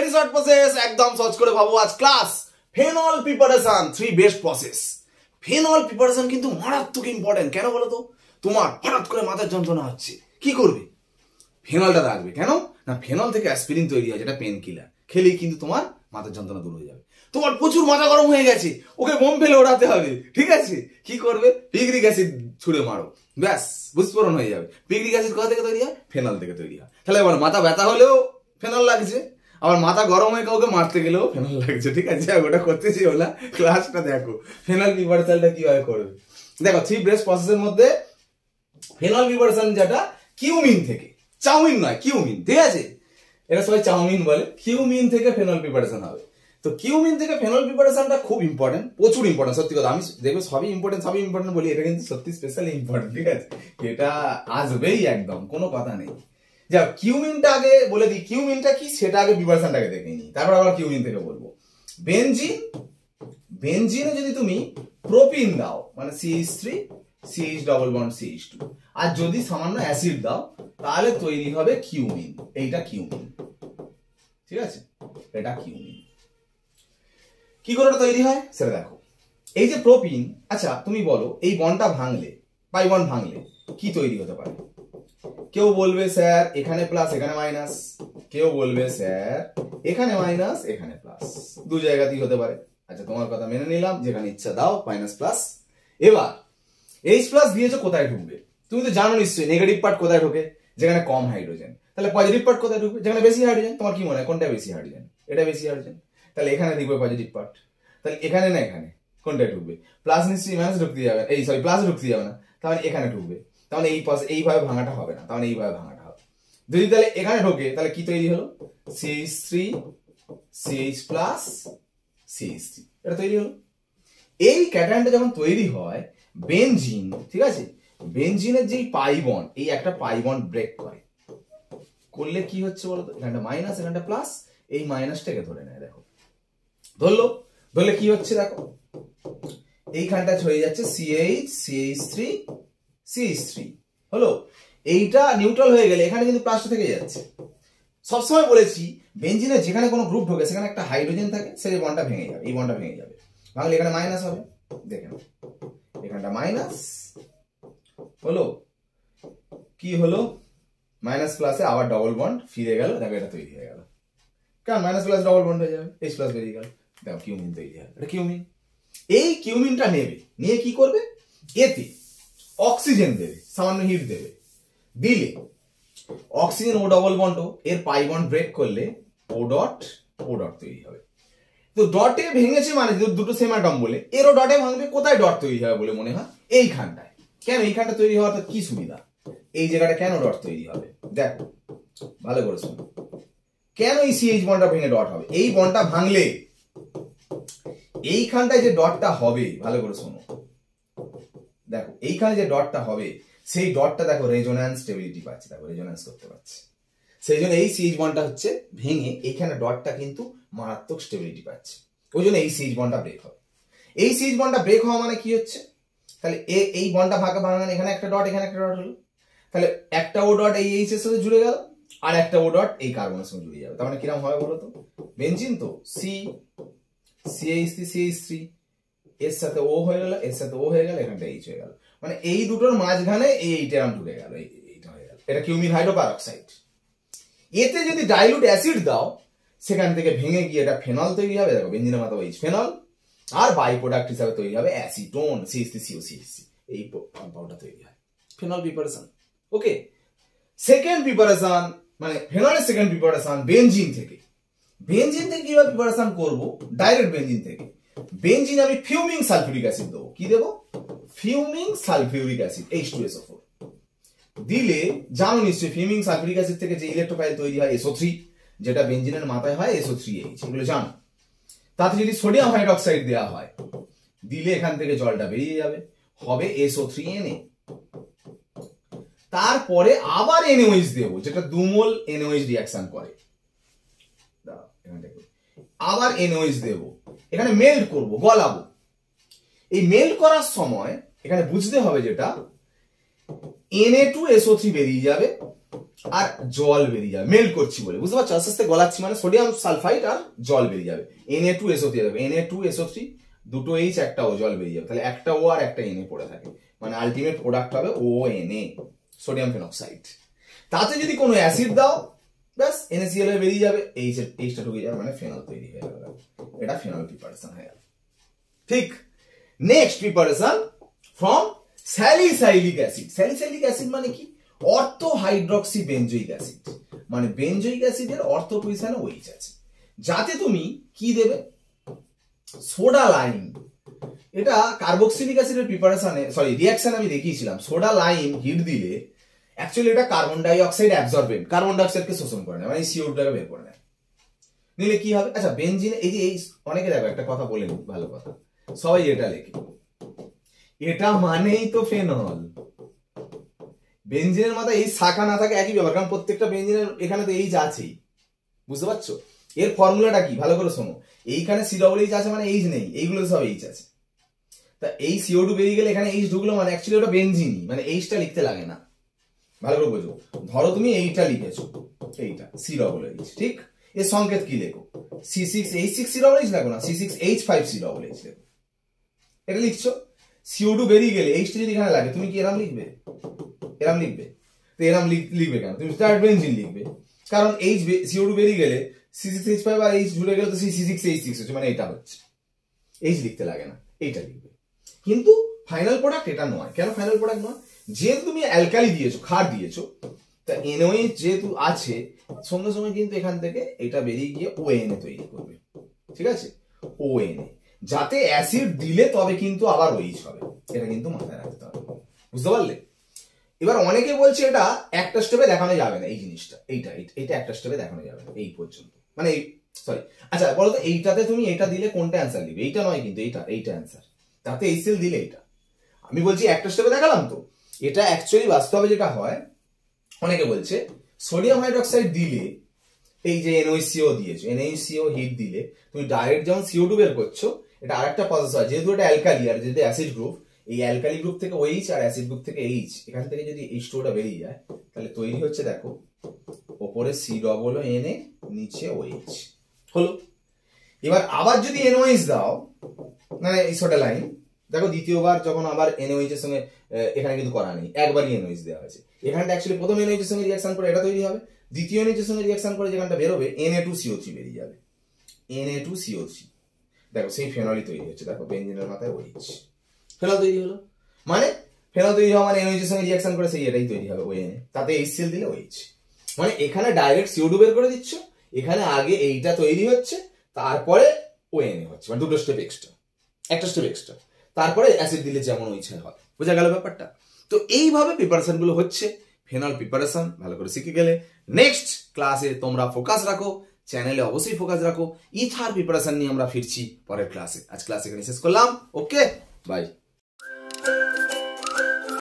Very short process, একদম সহজ করে ভাবো। আজ class phenol preparation 3 best process. Phenol preparation কিন্তু মারাত্মক ইম্পর্টেন্ট। কেন বলো তো? তোমার হঠাৎ করে মাথার যন্ত্রণা হচ্ছে, কি করবে? ফেনলটা রাখবে। কেন না, ফেনল থেকে অ্যাসপিরিন তৈরি হয়, যেটা পেন কিলার। খেলেই কিন্তু তোমার মাথার যন্ত্রণা দূর হয়ে যাবে। তোমার প্রচুর মাথা গরম হয়ে গেছে, ওকে বোম ফেলে ওড়াতে হবে, ঠিক আছে? কি করবে? পিকরিক অ্যাসিড ছুঁড়ে মারো, ব্যাস বিস্ফোরণ হয়ে যাবে। পিকরিক অ্যাসিড কোথা থেকে তৈরি হয়? ফেনল থেকে তৈরি হয়। তাহলে এবার মাথা ব্যথা হলেও ফেনল লাগছে, আবার মাথা গরম হয়ে কাউকে মারতে গেলেও ফেনল লাগছে, ঠিক আছে? ওটা করতেছি ওলা, ক্লাসটা দেখো ফেনল প্রিপারেশনটা কিভাবে করবে। দেখো 3 বেস্ট প্রসেসের মধ্যে ফেনল প্রিপারেশন যেটা কিউমিন থেকে, চাউমিন নয় কিউমিন, ঠিক আছে? এটা সবাই চাউমিন বলে। কিউমিন থেকে ফেনল প্রিপারেশন হবে। তো কিউমিন থেকে ফেনল প্রিপারেশনটা খুব ইম্পর্টেন্ট, প্রচুর ইম্পর্টেন্ট। সত্যি কথা, আমি দেখবে সবই ইম্পর্টেন্ট বলি, এটা কিন্তু সত্যি স্পেশালি ইম্পর্টেন্ট, ঠিক আছে? এটা আসবেই, একদম কোনো কথা নেই। যাও কিউমিনটা আগে বলে দিই, কিউমিনটা কি সেটা আগে প্রিপারেশনটাকে দেখে নিই, তারপর আবার কিউমিন থেকে বলবো। বেনজিনে যদি তুমি প্রোপিন দাও, মানে CH3 CH double bond CH2, আর যদি সামান্য অ্যাসিড দাও, তাহলে তৈরি হবে কিউমিন। এইটা কিউমিন, ঠিক আছে? এটা কিউমিন। কি করে তৈরি হয় সেটা দেখো। এই যে প্রোপিন, আচ্ছা তুমি বলো এই বন্ডটা ভাঙলে, পাই বন্ড ভাঙলে কি তৈরি হতে পারে? কেউ বলবে স্যার এখানে প্লাস এখানে মাইনাস, কেউ বলবে স্যার এখানে মাইনাস এখানে প্লাস, দু জায়গাতেই হতে পারে। আচ্ছা তোমার কথা মেনে নিলাম, যেখানে ইচ্ছা দাও মাইনাস প্লাস। এবার H প্লাস দিয়েছো, কোথায় ঢুকবে? তুমি তো জানো নিশ্চয়ই নেগেটিভ পার্ট কোথায় ঢোকে, যেখানে কম হাইড্রোজেন। তাহলে পজিটিভ পার্ট কোথায় ঢুকবে? যেখানে বেশি হাইড্রোজেন। তোমার কি মনে হয় কোনটা বেশি হাইড্রোজেন? এটা বেশি হাইড্রোজেন, তাহলে এখানে দেখবে পজিটিভ পার্ট। তাহলে এখানে না এখানে কোনটায় ঢুকবে? প্লাস নিশ্চয়ই মাইনাস ঢুকতে যাবে, এই সরি প্লাস ঢুকতে যাবে না, তাহলে এখানে ঢুকবে। তাহলে এইভাবে ভাঙাটা হবে না, তাহলে এইভাবে ভাঙাটা হবে। যদি তাহলে এখানে ঢোকে, তাহলে কি তৈরি হলো? CH3 CH প্লাস CH3, এটা তৈরি হলো। এই ক্যাটায়নটা যখন তৈরি হয় বেনজিন, ঠিক আছে? বেনজিনের যেই পাই বন্ড, এই একটা পাই বন্ড ব্রেক করে, করলে কি হচ্ছে বলতো? এখানটা মাইনাস এখানটা প্লাস, এই মাইনাসটাকে ধরে নেয়। দেখো ধরলে কি হচ্ছে দেখো, এইখানটা হয়ে যাচ্ছে CH CH3 CH3 হলো। এইটা নিউট্রাল হয়ে গেলে এখানে কিন্তু প্লাসটা থেকে যাচ্ছে। সবসময় বলেছি বেনজিনে যেখানে কোনো গ্রুপ ঢোকে সেখানে একটা হাইড্রোজেন থাকে, সেই বন্ডটা ভেঙে যাবে, এই বন্ডটা ভেঙে যাবে। ভাঙলে এখানে মাইনাস হবে, দেখে নাও এখানটা মাইনাস হলো, কি হলো? মাইনাস প্লাসে আবার ডবল বন্ড ফিরে গেল, দেখো এটা তৈরি হয়ে গেল। কারণ মাইনাস প্লাস ডবল বন্ড হয়ে যাবে, H প্লাস বেরিয়ে গেল, দেখো কিউমিন তৈরি হয়। এটা কিউমিন। এই কিউমিনটা নেবে, নিয়ে কি করবে? এতে অক্সিজেন দেবে, সামান্য হিট দেবে, দিলে অক্সিজেন ও ডবল বন্ড, এর পাই বন্ড ব্রেক করলে ও ডট তৈরি হবে। তো ডটে ভেঙেছে মানে দুটো সেম অ্যাটম বলে, এরও ডটে ভাঙবে। কোথায় ডট তৈরি হবে বলে মনে হয়? এইখানটায়। কেন এইখানটা তৈরি হওয়ার কি সুবিধা? এই জায়গাটা কেন ডট তৈরি হবে দেখো ভালো করে শোনো। কেন এই CH বন্ডটা ভেঙে ডট হবে? এই বন্ডটা ভাঙলে এইখানটায় যে ডটটা হবে, ভালো করে শোনো, দেখো এইখানে যে ডটটা হবে, সেই ডটটা দেখো রেজোন্যান্স স্টেবিলিটি পাচ্ছে, দেখো রেজোন্যান্স করতে পারছে। সেই জন্য এই CH বন্ডটা হচ্ছে ভেঙে এইখানে ডটটা কিন্তু মারাত্মক স্টেবিলিটি পাচ্ছে, ওই জন্য এই CH বন্ডটা ব্রেক হবে। এই CH বন্ডটা ব্রেক হওয়া মানে কি হচ্ছে? তাহলে এই বন্ডটা ভাঙানো, এখানে একটা ডট এখানে একটা ডট হলো, তাহলে একটা ও ডট এই H এর সাথে জুড়ে গেল, আর একটা ও ডট এই কার্বনের সঙ্গে জুড়ে যাবে। তার মানে কিরকম হবে বলো তো? বেনজিন তো CH3 এর সাথে ও হয়ে গেল, এর সাথে ও হয়ে গেল, এখানটা H হয়ে গেল, মানে এই দুটোর মাঝখানে এইটা ঢুকে গেল, এইটা হয়ে গেল। এটা কিউমিন হাইড্রোপারঅক্সাইড। এতে যদি ডাইলুট অ্যাসিড দাও, সেখান থেকে ভেঙে গিয়ে এটা ফেনল তৈরি হবে। দেখো বেনজিনের মাথা H ফেনল, আর বাই প্রোডাক্ট হিসাবে তৈরি হবে অ্যাসিটোন CH3COCH3, এই কম্পাউন্ডটা তৈরি হয়। Phenol preparation. Okay, second preparation মানে ফেনলের সেকেন্ড প্রিপারেশন বেনজিন থেকে। বেনজিন থেকে কিভাবে প্রিপারেশন করব? ডাইরেক্ট বেনজিন থেকে। বেনজিন আমি ফিউমিং সালফিউরিক অ্যাসিড দেবো। কি দেবো? ফিউমিং সালফিউরিক অ্যাসিড H2SO4 দিলে, জানো নিশ্চয়ই ফিউমিং সালফিউরিক অ্যাসিড থেকে যে ইলেকট্রোফাইল তৈরি হয় SO3, যেটা বেনজিনের মাথায় হয় SO3H, এগুলো জানো। তাতে যদি সোডিয়াম হাইড্রোক্সাইড দেওয়া হয়, দিলে এখান থেকে জলটা বেরিয়ে যাবে, হবে SO3Na। তারপরে আবার NaOH দেবো, যেটা 2 মোল NaOH রিঅ্যাকশন করে। আবার NaOH দেবো, এখানে মেল্ট করব, গলাবো। এই মেল্ট করার সময় এখানে বুঝতে হবে যেটা Na2SO3 বেরিয়ে যাবে, আর জল বেরিয়ে যাবে, মেল্ট করছি বলে, বুঝতে পারছো? আস্তে আস্তে গলাচ্ছি মানে সোডিয়াম সালফাইড আর জল বেরিয়ে যাবে, Na2SO3 যাবে, Na2SO3 দুটো H একটা O, জল বেরিয়ে যাবে, তাহলে একটা O আর একটা Na পড়ে থাকে, মানে আলটিমেট প্রোডাক্ট হবে ONA, সোডিয়াম ফেনক্সাইড। তাতে যদি কোনো অ্যাসিড দাও ব্যাস NaCl বেরিয়ে যাবে, এইচটা ঢুকে যাবে, মানে ফেনল তৈরি হয়ে যাবে। এটা ফেনল প্রিপারেশন হয়ে গেল। ঠিক, next preparation from salicylic acid. Salicylic acid মানে কি? অর্থো হাইড্রক্সি বেঞ্জোইক অ্যাসিড, মানে বেঞ্জোইক অ্যাসিডের অর্থ পজিশনে OH আছে, যাতে তুমি কি দেবে? Soda lime. এটা কার্বক্সিলিক অ্যাসিডের প্রিপারেশনে রিঅ্যাকশন আমি দেখিয়েছিলাম, সোডা লাইম হিট দিলে অ্যাকচুয়ালি এটা carbon die oxide absorbent, carbon die অক্সাইডকে শোষণ করে নেয়, মানে CO2টাকে বের করে নেয়। নিলে কি হবে? আচ্ছা বেনজিন, এই যে এই অনেকে দেখো একটা কথা বলে নি, ভালো কথা, সবাই এটা লেখে, এটা মানেই তো ফেনল। বেনজিনের মাথায় এই শাখা না থাকে একই ব্যাপার, কারণ প্রত্যেকটা বেনজিনের এখানে তো এইচ আছেই, বুঝতে পারছো? এর ফর্মুলাটা কি ভালো করে শোনো, এইখানে COOH আছে মানে এইচ নেই, এইগুলো সব এইচ আছে, তা এই CO2 বেরিয়ে গেলে এখানে এইচ ঢুকলো, মানে অ্যাকচুয়ালি ওটা বেনজিনই, মানে এইচটা লিখতে লাগে না, ভালো করে বোঝো। ধরো তুমি এইটা লিখেছো, এইটা COOH, ঠিক? এর সংকেত কি লেখো? C6H6COOH লেখো না, C6H5COOH লেখো, এটা লিখছো। CO2 বেরিয়ে গেলে এইচটা যদি এখানে লাগে, তুমি কি এরম লিখবে? এরম লিখবে? তো এরম লিখবে কেন? তুমি স্টার্ট বেনজিন লিখবে, কারণ CO2 বেরিয়ে গেলে C6H5 আর H জুড়ে গেলে তো C6H6 হচ্ছে, মানে এটা হচ্ছে, H লিখতে লাগে না, এইটা লিখবে। কিন্তু ফাইনাল প্রোডাক্ট এটা নয়। কেন ফাইনাল প্রোডাক্ট নয়? যেহেতু তুমি অ্যালকালি দিয়েছো, ক্ষার দিয়েছো, তা NOH যেহেতু আছে, সঙ্গে সঙ্গে কিন্তু এখান থেকে এটা বেরিয়ে গিয়ে ONA তৈরি করবে, ঠিক আছে? ONA, যাতে অ্যাসিড দিলে তবে কিন্তু আবার OH হবে, এটা কিন্তু মাথায় রাখতে হবে, বুঝতে পারলে? এবার অনেকে বলছে এটা একটা স্টেপে দেখানো যাবে না, এই জিনিসটা, এইটা একটা স্টেপে দেখানো যাবে না, এই পর্যন্ত, মানে আচ্ছা বলতো এইটাতে তুমি এটা দিলে কোনটা অ্যান্সার দিবে? এইটা নয় কিন্তু, এইটা অ্যান্সার, তাতে HCl দিলে এটা। আমি বলছি একটা স্টেপে দেখালাম তো, এটা অ্যাকচুয়ালি বাস্তবে যেটা হয়, অনেকে বলছে সোডিয়াম হাইড্রোক্সাইড দিলে, এই যে NaCO দিয়েছো, NaCO হিট দিলে তুমি ডাইরেক্ট যেমন CO2 বের করছো, এটা আরেকটা প্রসেস হয়, যেহেতু এটা অ্যালকালি আর যেহেতু অ্যাসিড গ্রুপ, এই অ্যালকালি গ্রুপ থেকে OH আর অ্যাসিড গ্রুপ থেকে H, এখান থেকে যদি H2টা বেরিয়ে যায়, তাহলে তৈরি হচ্ছে দেখো, ওপরে COONA, নিচে OH হলো। এবার আবার যদি NOH দাও, মানে এই সোডা লাইন, দেখো দ্বিতীয়বার যখন আবার NOH এর সঙ্গে, এখানে কিন্তু করা নেই, একবারই NOH দেওয়া হয়েছে, এখানটা অ্যাকচুয়ালি প্রথম NOH এর সঙ্গে রিঅ্যাকশন করে এটা তৈরি হবে, দ্বিতীয় NOH এর সঙ্গে রিঅ্যাকশন করে যেখানটা বেরোবে Na2CO3 বেরিয়ে যাবে, Na2CO3, দেখো সেই ফেনলই তৈরি হচ্ছে, দেখো বেনজিনের মাথায় OH, ফেনল তৈরি হলো, মানে ফেনল তৈরি হওয়া মানে NOH এর সঙ্গে রিঅ্যাকশন করে সেই এটাই তৈরি হবে ONA, তাতে HCl দিলে OH, মানে এখানে ডাইরেক্ট CO2 বের করে দিচ্ছ, এখানে আগে এইটা তৈরি হচ্ছে, তারপরে ONA হচ্ছে, মানে দুটো স্টেপ এক্সট্রা, একটা স্টেপ এক্সট্রা, তারপরে অ্যাসিড দিলে যেমন ইচ্ছা হয়, বোঝা গেল ব্যাপারটা? তো এইভাবে প্রিপারেশন গুলো হচ্ছে, ফেনল প্রিপারেশন ভালো করে শিখে গেলে নেক্সট ক্লাসে তোমরা ফোকাস রাখো, চ্যানেলে অবশ্যই ফোকাস রাখো, ইথার প্রিপারেশন নিয়ে আমরা ফিরছি পরের ক্লাসে। আজ ক্লাস এখানে শেষ করলাম, ওকে বাই।